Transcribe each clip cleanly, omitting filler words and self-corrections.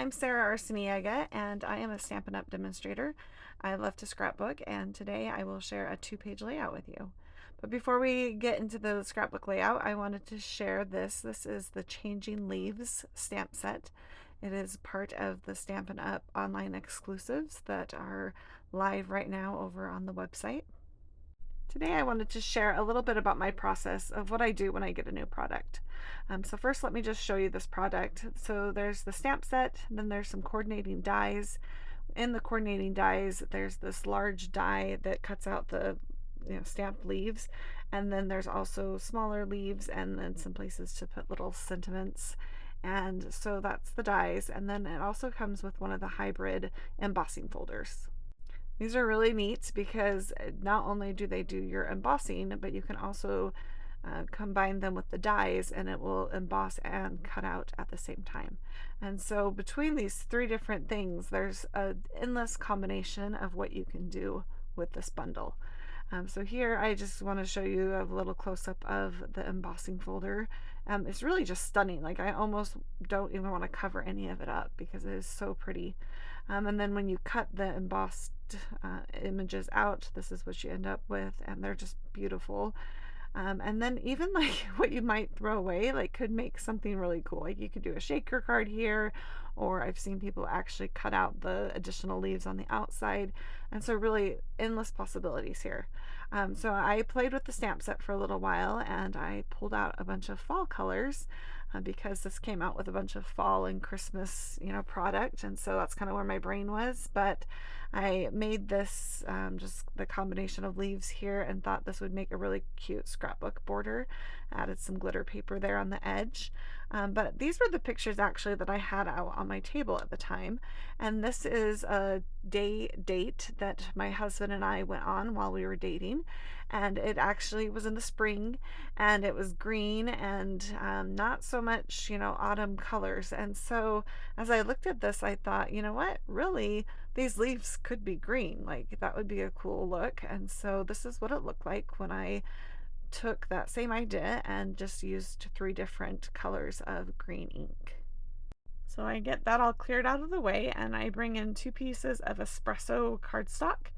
I'm Sarah Arciniega, and I am a Stampin' Up! Demonstrator. I love to scrapbook, and today I will share a 2-page layout with you. But before we get into the scrapbook layout, I wanted to share this. This is the Changing Leaves stamp set. It is part of the Stampin' Up! Online exclusives that are live right now over on the website. Today I wanted to share a little bit about my process of what I do when I get a new product. So first let me just show you this product. So there's the stamp set, and then there's some coordinating dies. In the coordinating dies there's this large die that cuts out the stamped leaves, and then there's also smaller leaves and then some places to put little sentiments. And so that's the dies, and then it also comes with one of the hybrid embossing folders. These are really neat because not only do they do your embossing, but you can also combine them with the dies and it will emboss and cut out at the same time. And so between these 3 different things, there's an endless combination of what you can do with this bundle. So here I just want to show you a little close-up of the embossing folder. It's really just stunning. Like, I almost don't even want to cover any of it up because it is so pretty. And then when you cut the embossed images out, this is what you end up with, and they're just beautiful. And then even like what you might throw away, like, could make something really cool. Like, you could do a shaker card here, or I've seen people actually cut out the additional leaves on the outside. And so really endless possibilities here. So I played with the stamp set for a little while, and I pulled out a bunch of fall colors because this came out with a bunch of fall and Christmas, product. And so that's kind of where my brain was. But I made this just the combination of leaves here and thought this would make a really cute scrapbook border. Added some glitter paper there on the edge. But these were the pictures actually that I had out on my table at the time. And this is a date that my husband and I went on while we were dating. And it actually was in the spring, and it was green and not so much, autumn colors. And so as I looked at this, I thought, you know what, really, these leaves could be green. Like, that would be a cool look. And so this is what it looked like when I took that same idea and just used 3 different colors of green ink. So I get that all cleared out of the way, and I bring in 2 pieces of espresso cardstock.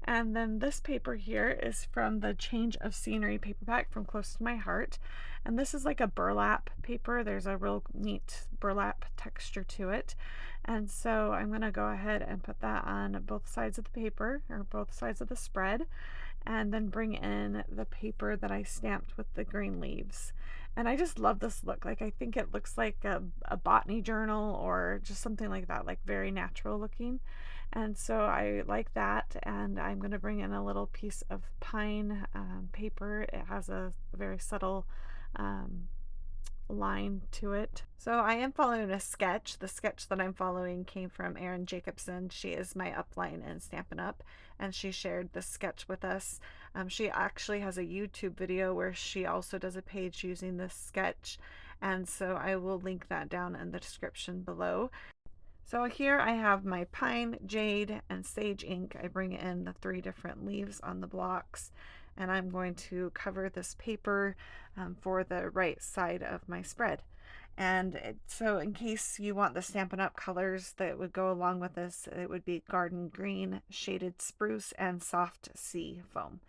And then this paper here is from the Change of Scenery paperback from Close to My Heart. And this is like a burlap paper. There's a real neat burlap texture to it. And so I'm going to go ahead and put that on both sides of the paper, or both sides of the spread, and then bring in the paper that I stamped with the green leaves. And I just love this look. Like, I think it looks like a botany journal or just something like that, like very natural looking. And so I like that, and I'm going to bring in a little piece of pine paper. It has a very subtle line to it. So I am following a sketch. The sketch that I'm following came from Erin Jacobson. She is my upline in Stampin' Up, and she shared this sketch with us. She actually has a YouTube video where she also does a page using this sketch, and so I will link that down in the description below. So here I have my pine, jade, and sage ink. I bring in the 3 different leaves on the blocks, and I'm going to cover this paper for the right side of my spread. And so in case you want the Stampin' Up! Colors that would go along with this, it would be garden green, shaded spruce, and soft sea foam.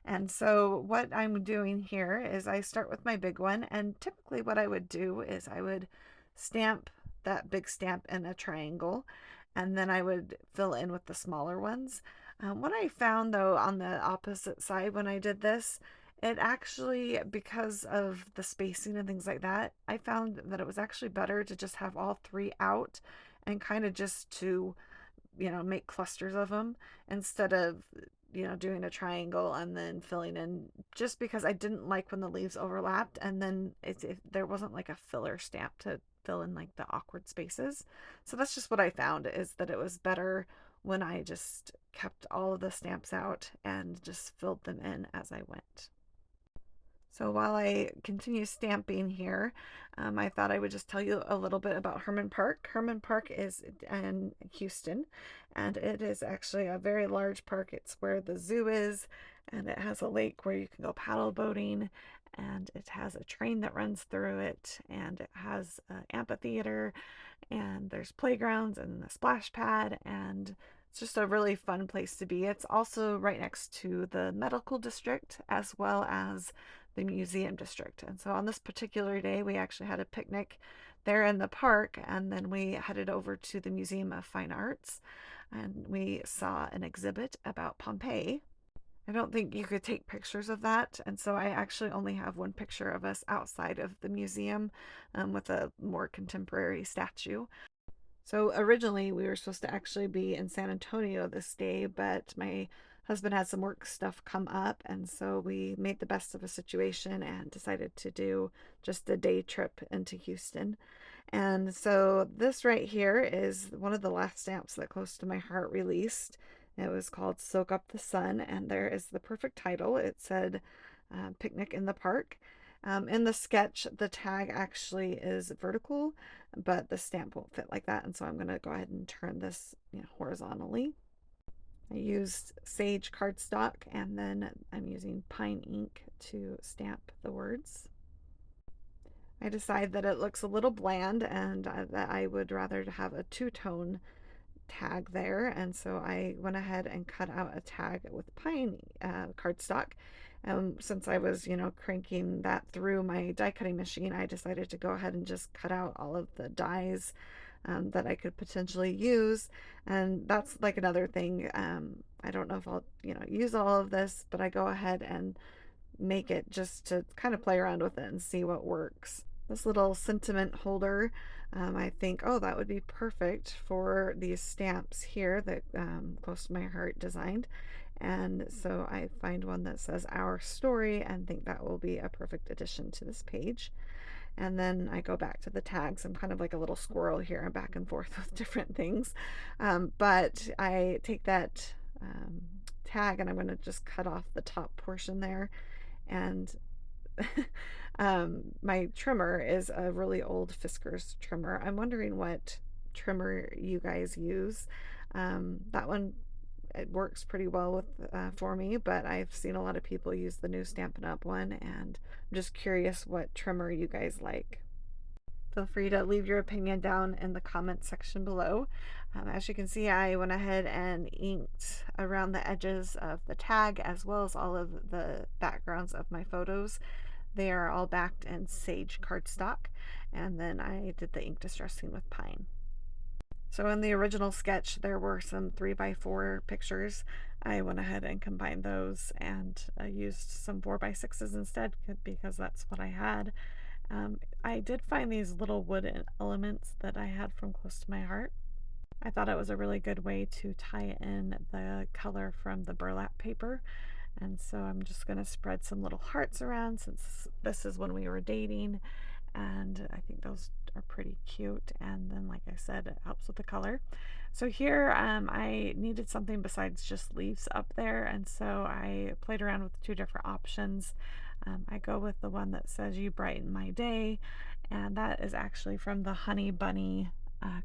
And so what I'm doing here is I start with my big one, and typically what I would do is I would stamp that big stamp in a triangle, and then I would fill in with the smaller ones. What I found though on the opposite side when I did this, it actually, because of the spacing and things like that, I found that it was actually better to just have all 3 out and kind of just to, make clusters of them instead of, doing a triangle and then filling in, just because I didn't like when the leaves overlapped and then there wasn't like a filler stamp to fill in like the awkward spaces. So that's just what I found, is that it was better when I just kept all of the stamps out and just filled them in as I went. So while I continue stamping here, I thought I would just tell you a little bit about Herman Park. Herman Park is in Houston, and it is actually a very large park. It's where the zoo is, and it has a lake where you can go paddle boating, and it has a train that runs through it, and it has an amphitheater, and there's playgrounds and a splash pad, and it's just a really fun place to be. It's also right next to the medical district as well as the museum district. And so on this particular day, we actually had a picnic there in the park, and then we headed over to the Museum of Fine Arts, and we saw an exhibit about Pompeii. I don't think you could take pictures of that, and so I actually only have one picture of us outside of the museum with a more contemporary statue. So originally we were supposed to actually be in San Antonio this day, but my husband had some work stuff come up, and so we made the best of a situation and decided to do just a day trip into Houston. And so this right here is one of the last stamps that Close to My Heart released. It was called Soak Up the Sun, and there is the perfect title. It said Picnic in the Park. In the sketch, the tag actually is vertical, but the stamp won't fit like that, and so I'm going to go ahead and turn this horizontally. I used sage cardstock, and then I'm using pine ink to stamp the words. I decide that it looks a little bland and that I would rather have a two-tone tag there, and so I went ahead and cut out a tag with pine cardstock. Since I was cranking that through my die cutting machine, I decided to go ahead and just cut out all of the dies that I could potentially use. And that's like another thing. I don't know if I'll use all of this, but I go ahead and make it just to kind of play around with it and see what works. This little sentiment holder, I think, oh, that would be perfect for these stamps here that Close to My Heart designed. And so I find one that says Our Story and think that will be a perfect addition to this page. And then I go back to the tags. I'm kind of like a little squirrel here. I'm back and forth with different things. But I take that tag and I'm going to just cut off the top portion there. And my trimmer is a really old Fiskars trimmer. I'm wondering what trimmer you guys use. That one, it works pretty well with for me, but I've seen a lot of people use the new Stampin' Up one, and I'm just curious what trimmer you guys like. Feel free to leave your opinion down in the comment section below. As you can see, I went ahead and inked around the edges of the tag as well as all of the backgrounds of my photos. They are all backed in sage cardstock, and then I did the ink distressing with pine. So in the original sketch, there were some 3x4 pictures. I went ahead and combined those and used some 4x6s instead because that's what I had. I did find these little wooden elements that I had from Close to My Heart. I thought it was a really good way to tie in the color from the burlap paper. And so I'm just going to spread some little hearts around since this is when we were dating. And I think those are pretty cute, and then like I said, it helps with the color. So here I needed something besides just leaves up there, and so I played around with two different options. I go with the one that says You Brighten My Day, and that is actually from the Honey Bunny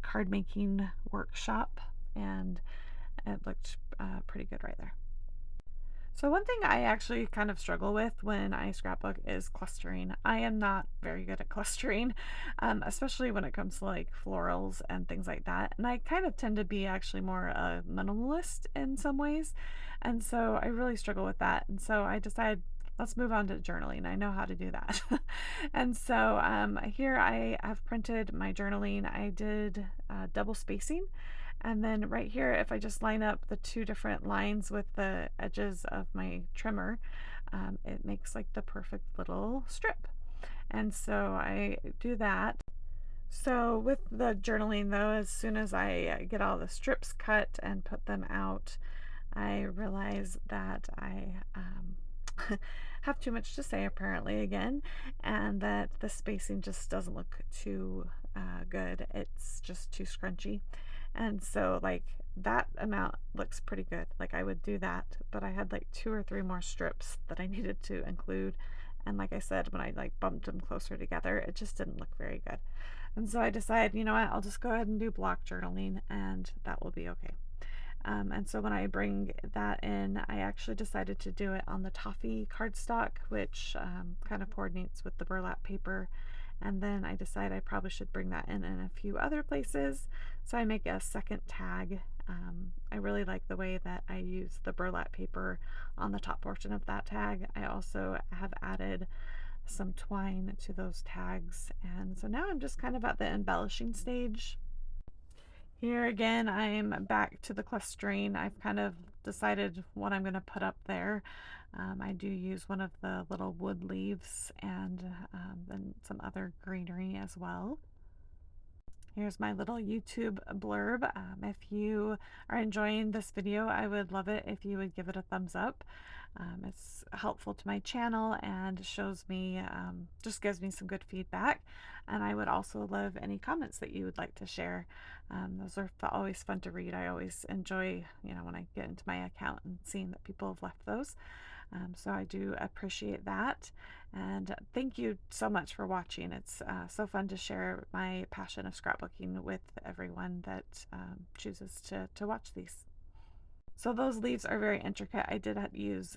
card making workshop, and it looked pretty good right there. So one thing I actually kind of struggle with when I scrapbook is clustering. I am not very good at clustering, especially when it comes to like florals and things like that. And I kind of tend to be actually more a minimalist in some ways. And so I really struggle with that. And so I decided, let's move on to journaling. I know how to do that. And so here I have printed my journaling. I did double spacing. And then right here, if I just line up the two different lines with the edges of my trimmer, it makes like the perfect little strip. And so I do that. So with the journaling though, as soon as I get all the strips cut and put them out, I realize that I have too much to say apparently again, and that the spacing just doesn't look too good. It's just too scrunchy. And so like that amount looks pretty good. Like I would do that, but I had like 2 or 3 more strips that I needed to include. And like I said, when I like bumped them closer together, it just didn't look very good. And so I decided, you know what, I'll just go ahead and do block journaling and that will be okay. And so when I bring that in, I actually decided to do it on the toffee cardstock, which kind of coordinates with the burlap paper. And then I decided I probably should bring that in a few other places. So I make a second tag. I really like the way that I use the burlap paper on the top portion of that tag. I also have added some twine to those tags. And so now I'm just kind of at the embellishing stage. Here again, I'm back to the clustering. I've kind of decided what I'm going to put up there. I do use one of the little wood leaves and then some other greenery as well. Here's my little YouTube blurb. If you are enjoying this video, I would love it if you would give it a thumbs up. It's helpful to my channel and shows me, just gives me some good feedback. And I would also love any comments that you would like to share. Those are always fun to read. I always enjoy, when I get into my account and seeing that people have left those. So I do appreciate that. And thank you so much for watching. It's so fun to share my passion of scrapbooking with everyone that chooses to watch these. So those leaves are very intricate. I did use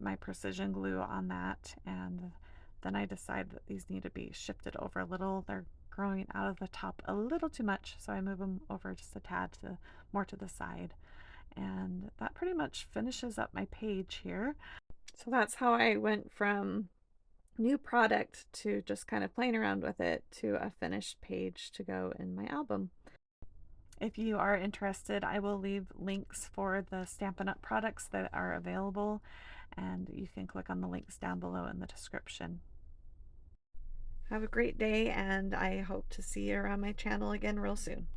my precision glue on that, and then I decided that these need to be shifted over a little. They're growing out of the top a little too much, so I move them over just a tad more to the side. And that pretty much finishes up my page here. So that's how I went from new product to just kind of playing around with it to a finished page to go in my album. If you are interested, I will leave links for the Stampin' Up! Products that are available, and you can click on the links down below in the description. Have a great day, and I hope to see you around my channel again real soon.